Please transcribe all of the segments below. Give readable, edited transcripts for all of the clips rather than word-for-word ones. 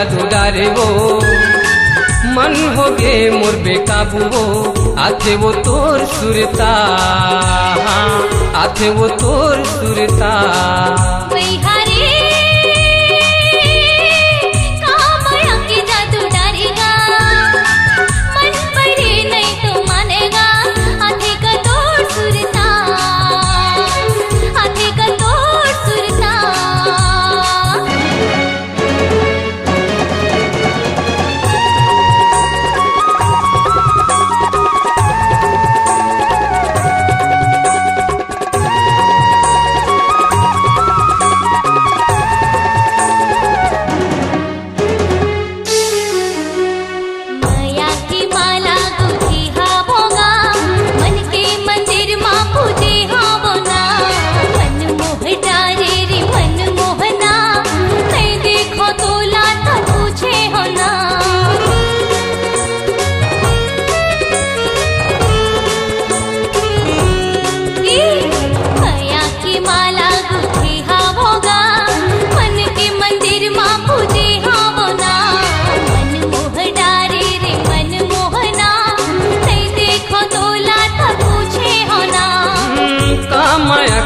जादू डारे वो मन हो गे मोर बेकाबू वो आथे वो तोर सुरता आथे वो तोर सुरता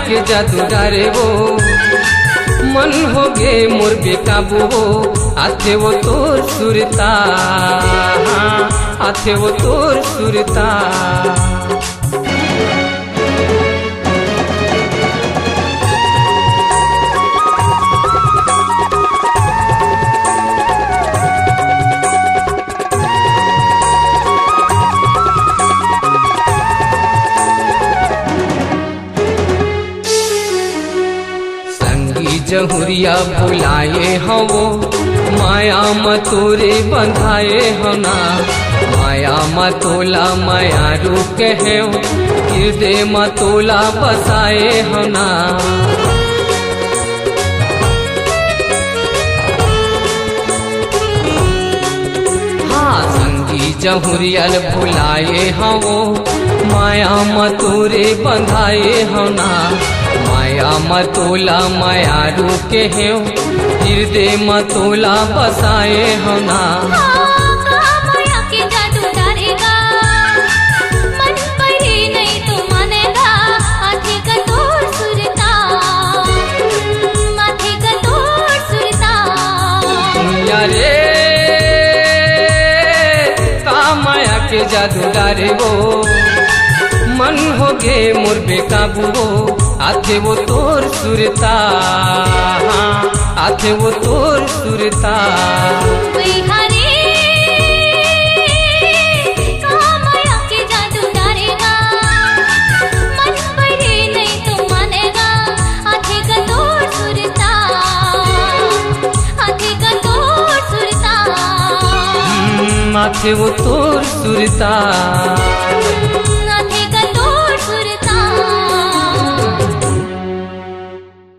के जादू डारे वो मन हो गे मोर बेकाबू वो आथे वो तोर सुरता आथे वो तोर सुरता जहुरिया बुलाए हवो माया मतोरे बंधाए हना माया मतोला माया रूप है हृदय मतोला बसाए हना हाँ संगी जहुरियल बुलाए हवो माया मतोरे बंधाए हना माया मतोला माया रूके है हृदय मतोला बसाए होना माया के जादू डारेगा मन पड़े नहीं तो मानेगा आथे का तोर सुरता आथे का तोर सुरता यारे का माया के जादू डारे वो मन हो गे मोर बेकाबू वो आथे वो तोर सुरता आथे वो तोर सुरता माया के जादू डारेगा मन पड़े नहीं तो मानेगा आथे का तोर सुरता आथे का तोर सुरता आथे वो तोर सुरता।